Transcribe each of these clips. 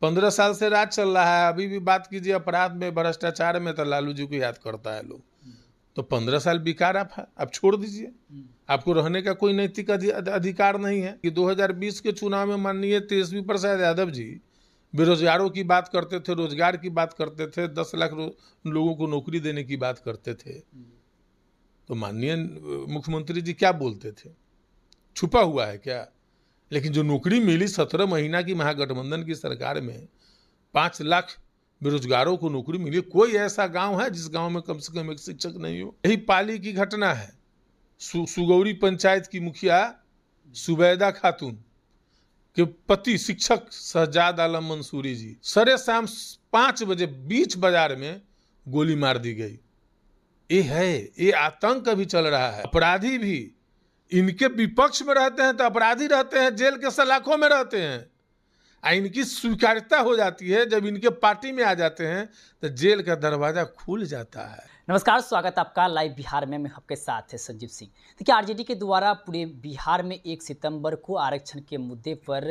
15 साल से राज चल रहा है। अभी भी बात कीजिए अपराध में, भ्रष्टाचार में, तो लालू जी को याद करता है लोग। तो 15 साल बेकार आप छोड़ दीजिए। आपको रहने का कोई नैतिक अधिकार नहीं है। कि 2020 के चुनाव में माननीय तेजस्वी प्रसाद यादव जी बेरोजगारों की बात करते थे, रोजगार की बात करते थे, 10 लाख लोगों को नौकरी देने की बात करते थे। तो माननीय मुख्यमंत्री जी क्या बोलते थे? छुपा हुआ है क्या? लेकिन जो नौकरी मिली 17 महीना की महागठबंधन की सरकार में, 5 लाख बेरोजगारों को नौकरी मिली। कोई ऐसा गांव है जिस गांव में कम से कम एक शिक्षक नहीं हो? यही पाली की घटना है। सुगौरी पंचायत की मुखिया सुबैदा खातून के पति शिक्षक शहजाद आलम मंसूरी जी सरे शाम 5 बजे बीच बाजार में गोली मार दी गई। ये आतंक अभी चल रहा है। अपराधी भी इनके विपक्ष में रहते हैं तो अपराधी रहते हैं, जेल के सलाखों में रहते हैं। इनकी स्वीकार्यता हो जाती है जब इनके पार्टी में आ जाते हैं तो जेल का दरवाजा खुल जाता है। नमस्कार, स्वागत आपका लाइव बिहार में। मैं आपके साथ है संजीव सिंह। देखिए, आरजेडी के द्वारा पूरे बिहार में 1 सितंबर को आरक्षण के मुद्दे पर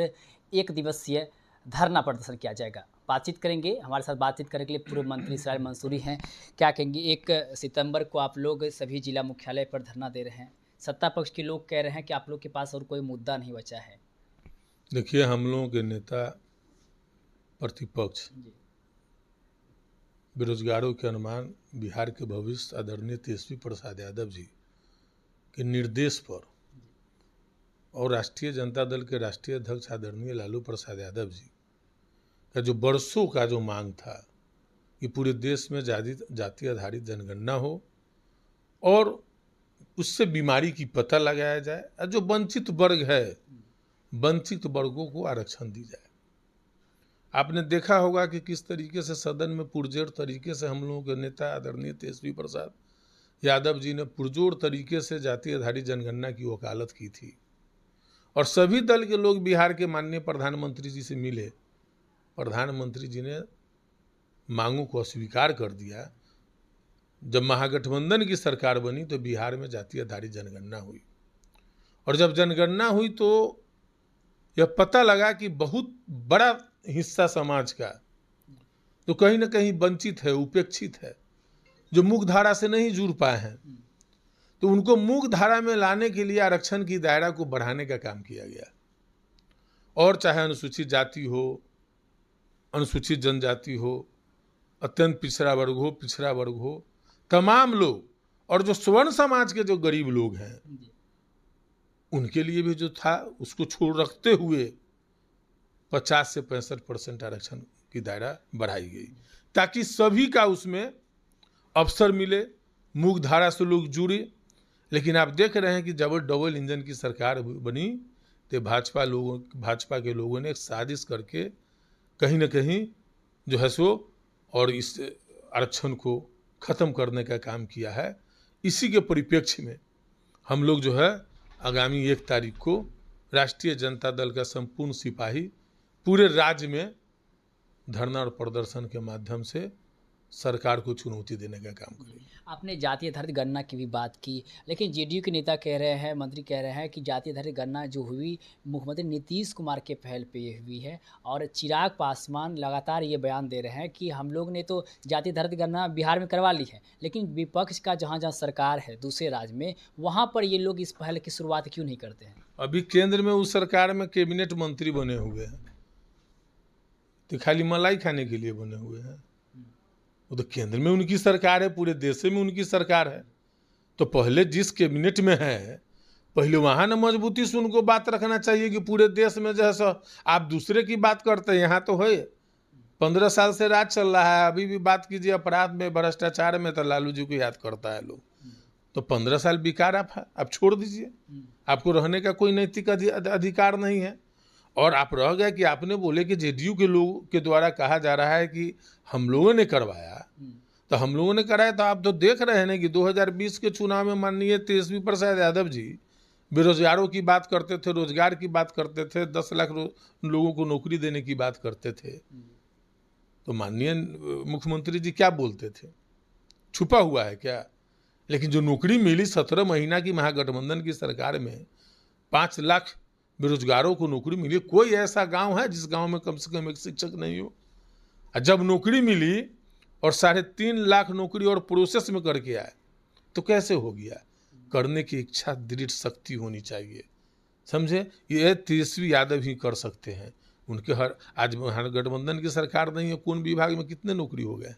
1 दिवसीय धरना प्रदर्शन किया जाएगा। बातचीत करेंगे, हमारे साथ बातचीत करने के लिए पूर्व मंत्री इस्राइल मंसूरी हैं। क्या कहेंगे? 1 सितंबर को आप लोग सभी जिला मुख्यालय पर धरना दे रहे हैं। सत्ता पक्ष के लोग कह रहे हैं कि आप लोग के पास और कोई मुद्दा नहीं बचा है। देखिए, हम लोगों के नेता प्रतिपक्ष बेरोजगारों के अनुमान, बिहार के भविष्य आदरणीय तेजस्वी प्रसाद यादव जी के निर्देश पर और राष्ट्रीय जनता दल के राष्ट्रीय अध्यक्ष आदरणीय लालू प्रसाद यादव जी का जो बरसों का जो मांग था कि पूरे देश में जाति आधारित जनगणना हो और उससे बीमारी की पता लगाया जाए और जो वंचित वर्ग है, वंचित वर्गों को आरक्षण दी जाए। आपने देखा होगा कि किस तरीके से सदन में पुरजोर तरीके से हम लोगों के नेता आदरणीय तेजस्वी प्रसाद यादव जी ने पुरजोर तरीके से जाति आधारित जनगणना की वकालत की थी और सभी दल के लोग बिहार के माननीय प्रधानमंत्री जी से मिले। प्रधानमंत्री जी ने मांगों को अस्वीकार कर दिया। जब महागठबंधन की सरकार बनी तो बिहार में जाति आधारित जनगणना हुई और जब जनगणना हुई तो यह पता लगा कि बहुत बड़ा हिस्सा समाज का तो कहीं ना कहीं वंचित है, उपेक्षित है, जो मुख्य धारा से नहीं जुड़ पाए हैं। तो उनको मुख्य धारा में लाने के लिए आरक्षण की दायरा को बढ़ाने का काम किया गया। और चाहे अनुसूचित जाति हो, अनुसूचित जनजाति हो, अत्यंत पिछड़ा वर्ग हो, तमाम लोग और जो स्वर्ण समाज के जो गरीब लोग हैं उनके लिए भी जो था उसको छोड़ रखते हुए 50 से 65% आरक्षण की दायरा बढ़ाई गई ताकि सभी का उसमें अवसर मिले, मुख्य धारा से लोग जुड़े। लेकिन आप देख रहे हैं कि जब डबल इंजन की सरकार बनी तो भाजपा के लोगों ने एक साजिश करके कहीं ना कहीं जो है सो और इस आरक्षण को ख़त्म करने का काम किया है। इसी के परिप्रेक्ष्य में हम लोग जो है आगामी 1 तारीख को राष्ट्रीय जनता दल का संपूर्ण सिपाही पूरे राज्य में धरना और प्रदर्शन के माध्यम से सरकार को चुनौती देने का काम करेंगे। आपने जाति आधारित गणना की भी बात की, लेकिन जेडीयू के नेता कह रहे हैं, मंत्री कह रहे हैं कि जाति आधारित गणना जो हुई मुख्यमंत्री नीतीश कुमार के पहल पे ये हुई है और चिराग पासवान लगातार ये बयान दे रहे हैं कि हम लोग ने तो जाति आधारित गणना बिहार में करवा ली है, लेकिन विपक्ष का जहाँ जहाँ सरकार है दूसरे राज्य में, वहाँ पर ये लोग इस पहल की शुरुआत क्यों नहीं करते हैं? अभी केंद्र में उस सरकार में कैबिनेट मंत्री बने हुए हैं तो खाली मलाई खाने के लिए बने हुए हैं। वो तो केंद्र में उनकी सरकार है, पूरे देश में उनकी सरकार है। तो पहले जिस कैबिनेट में है पहले वहाँ न मजबूती से उनको बात रखना चाहिए कि पूरे देश में जो है सो आप दूसरे की बात करते हैं। यहाँ तो है 15 साल से राज चल रहा है। अभी भी बात कीजिए अपराध में, भ्रष्टाचार में, तो लालू जी को याद करता है लोग। तो 15 साल बेकार आप छोड़ दीजिए। आपको रहने का कोई नैतिक अधिकार नहीं है। और आप रह गए कि आपने बोले कि जेडीयू के लोग के द्वारा कहा जा रहा है कि हम लोगों ने करवाया। तो हम लोगों ने कराया तो आप तो देख रहे हैं ना कि 2020 के चुनाव में माननीय तेजस्वी प्रसाद यादव जी बेरोजगारों की बात करते थे, रोजगार की बात करते थे, 10 लाख लोगों को नौकरी देने की बात करते थे। तो माननीय मुख्यमंत्री जी क्या बोलते थे? छुपा हुआ है क्या? लेकिन जो नौकरी मिली 17 महीना की महागठबंधन की सरकार में, 5 लाख बेरोजगारों को नौकरी मिली। कोई ऐसा गांव है जिस गांव में कम से कम एक शिक्षक नहीं हो? और जब नौकरी मिली और 3.5 लाख नौकरी और प्रोसेस में करके आए तो कैसे हो गया? करने की इच्छा, दृढ़ शक्ति होनी चाहिए, समझे? ये तेजस्वी यादव ही कर सकते हैं। उनके आज गठबंधन की सरकार नहीं है, कौन विभाग में कितने नौकरी हो गए?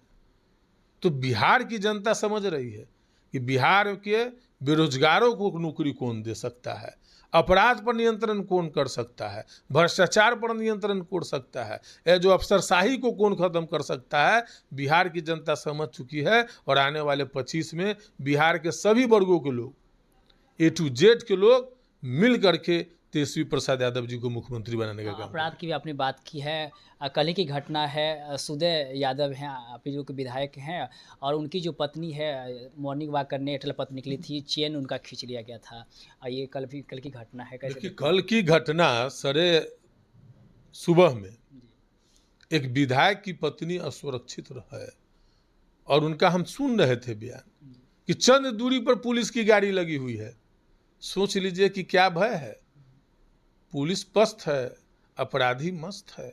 तो बिहार की जनता समझ रही है कि बिहार के बेरोजगारों को नौकरी कौन दे सकता है, अपराध पर नियंत्रण कौन कर सकता है, भ्रष्टाचार पर नियंत्रण कौन सकता है, ये जो अफसरशाही को कौन खत्म कर सकता है। बिहार की जनता समझ चुकी है और आने वाले 25 में बिहार के सभी वर्गों के लोग, A to Z के लोग मिल करके तेजस्वी प्रसाद यादव जी को मुख्यमंत्री बनाने का काम। अपराध की भी आपने बात की है। कल ही की घटना है, सुदय यादव हैं आप जो के विधायक हैं, और उनकी जो पत्नी है मॉर्निंग वॉक करने अटल पथ निकली थी, चेन उनका खींच लिया गया था। ये कल की घटना है। कैसे? देखिए, कल की घटना सरे सुबह में एक विधायक की पत्नी असुरक्षित है और उनका हम सुन रहे थे बयान कि चंद दूरी पर पुलिस की गाड़ी लगी हुई है। सोच लीजिए कि क्या भय है। पुलिस पस्त है, अपराधी मस्त है।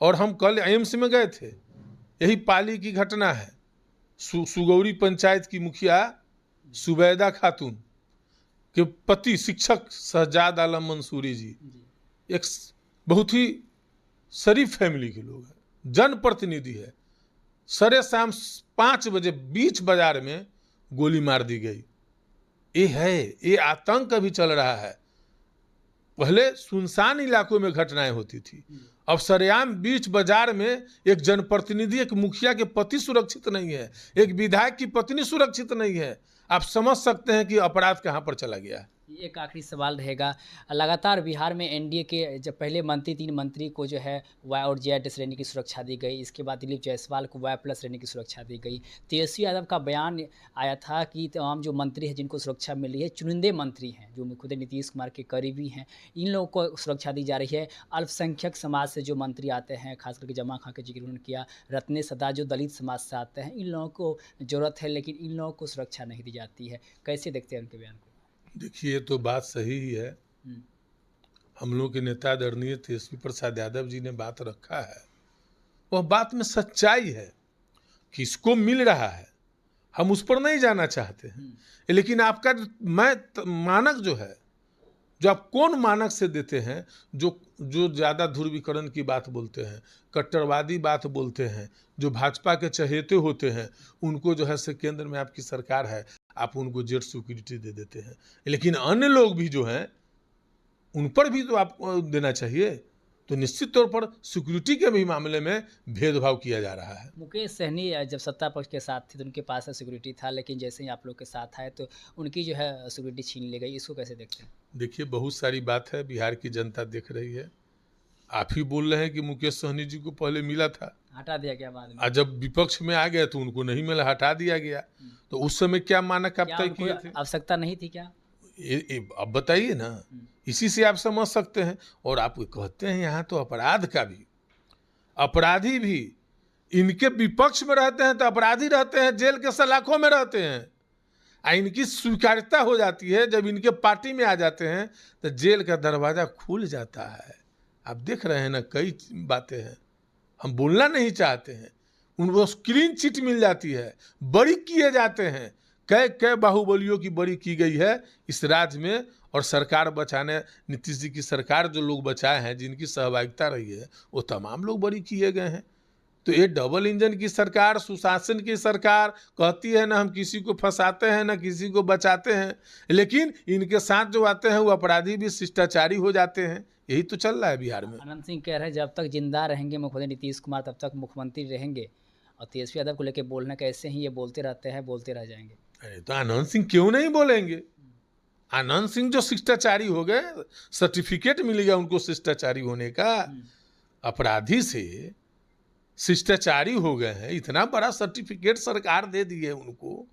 और हम कल एम्स में गए थे, यही पाली की घटना है। सुगौरी पंचायत की मुखिया सुबैदा खातून के पति शिक्षक शहजाद आलम मंसूरी जी एक बहुत ही शरीफ फैमिली के लोग हैं, जनप्रतिनिधि है। सरे शाम 5 बजे बीच बाजार में गोली मार दी गई। ये आतंक अभी चल रहा है। पहले सुनसान इलाकों में घटनाएं होती थी, अब सरेआम बीच बाजार में एक जनप्रतिनिधि, एक मुखिया के पति सुरक्षित नहीं है, एक विधायक की पत्नी सुरक्षित नहीं है। आप समझ सकते हैं कि अपराध कहां पर चला गया है। एक आखिरी सवाल रहेगा, लगातार बिहार में एनडीए के जब पहले मंत्री 3 मंत्री को जो है वाई और जेड श्रेणी की सुरक्षा दी गई, इसके बाद दिलीप जायसवाल को वाई प्लस श्रेणी की सुरक्षा दी गई। तेजस्वी यादव का बयान आया था कि तमाम जो मंत्री हैं जिनको सुरक्षा मिली है चुनिंदे मंत्री हैं जो खुद नीतीश कुमार के करीबी हैं, इन लोगों को सुरक्षा दी जा रही है। अल्पसंख्यक समाज से जो मंत्री आते हैं, खास करके जमा खां का जिक्र उन्होंने किया, रत्ने सदा जो दलित समाज से आते हैं, इन लोगों को ज़रूरत है लेकिन इन लोगों को सुरक्षा नहीं दी जाती है। कैसे देखते हैं उनके बयान को? देखिए, ये तो बात सही ही है। हम लोग के नेता आदरणीय तेजस्वी प्रसाद यादव जी ने बात रखा है, वह बात में सच्चाई है। किसको मिल रहा है हम उस पर नहीं जाना चाहते हैं, लेकिन आपका मानक जो है, जो आप कौन मानक से देते हैं, जो ज़्यादा ध्रुवीकरण की बात बोलते हैं, कट्टरवादी बात बोलते हैं, जो भाजपा के चहेते होते हैं, उनको जो है से केंद्र में आपकी सरकार है, आप उनको जेड सिक्योरिटी दे देते हैं। लेकिन अन्य लोग भी जो हैं उन पर भी तो आपको देना चाहिए। तो निश्चित तौर पर सिक्योरिटी के भी मामले में भेदभाव किया जा रहा है। मुकेश सहनी जब सत्ता पक्ष के साथ थे तो उनके पास सिक्योरिटी था, लेकिन जैसे ही आप लोग के साथ आए तो उनकी जो है सिक्योरिटी छीन ली गई। इसको कैसे देखते हैं? देखिए, बहुत सारी बात है, बिहार की जनता देख रही है। आप ही बोल रहे हैं कि मुकेश सहनी जी को पहले मिला था, हटा दिया गया बाद में, और जब विपक्ष में आ गए तो उनको नहीं मिला, हटा दिया गया। तो उस समय क्या मानक आप तय किए थे? आवश्यकता नहीं थी क्या? अब बताइए ना, इसी से आप समझ सकते हैं। और आप कहते हैं यहाँ तो अपराध का भी, अपराधी भी इनके विपक्ष में रहते हैं तो अपराधी रहते हैं, जेल के सलाखों में रहते हैं। इनकी स्वीकार्यता हो जाती है, जब इनके पार्टी में आ जाते हैं तो जेल का दरवाजा खुल जाता है। आप देख रहे हैं ना, कई बातें हैं, हम बोलना नहीं चाहते हैं, उनको क्लीन चिट मिल जाती है, बरी किए जाते हैं। कई बाहुबलियों की बरी की गई है इस राज्य में, और सरकार बचाने, नीतीश जी की सरकार जो लोग बचाए हैं, जिनकी सहभागिता रही है, वो तमाम लोग बरी किए गए हैं। तो ये डबल इंजन की सरकार, सुशासन की सरकार कहती है ना हम किसी को फंसाते हैं ना किसी को बचाते हैं, लेकिन इनके साथ जो आते हैं वो अपराधी भी शिष्टाचारी हो जाते हैं। यही तो चल रहा है बिहार में। अनंत सिंह कह रहे हैं जब तक जिंदा रहेंगे मुख्यमंत्री नीतीश कुमार तब तक मुख्यमंत्री रहेंगे, और तेजस्वी यादव को लेकर बोलना कैसे ही ये बोलते रहते हैं, बोलते रह जाएंगे। अरे तो अनंत सिंह क्यों नहीं बोलेंगे? अनंत सिंह जो शिष्टाचारी हो गए, सर्टिफिकेट मिलेगा उनको शिष्टाचारी होने का। अपराधी से शिष्टाचारी हो गए हैं, इतना बड़ा सर्टिफिकेट सरकार दे दी है उनको,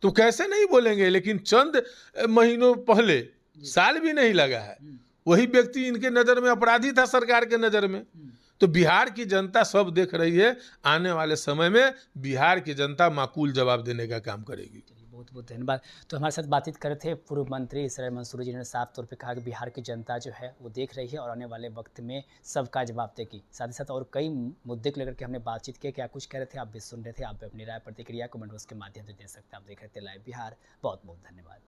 तो कैसे नहीं बोलेंगे? लेकिन चंद महीनों पहले, साल भी नहीं लगा है, वही व्यक्ति इनके नज़र में अपराधी था, सरकार के नज़र में। तो बिहार की जनता सब देख रही है, आने वाले समय में बिहार की जनता माकूल जवाब देने का काम करेगी। बहुत बहुत धन्यवाद। तो हमारे साथ बातचीत कर रहे थे पूर्व मंत्री सैयद मंसूर, जिन्होंने साफ तौर पे कहा कि बिहार की जनता जो है वो देख रही है और आने वाले वक्त में सबका जवाब देगी। साथ ही साथ और कई मुद्दे को लेकर के हमने बातचीत की। क्या कुछ कह रहे थे आप भी सुन रहे थे। आप भी अपनी राय प्रतिक्रिया कमेंट बॉक्स के माध्यम से दे सकते हैं। आप देख रहे थे लाइव बिहार। बहुत बहुत धन्यवाद।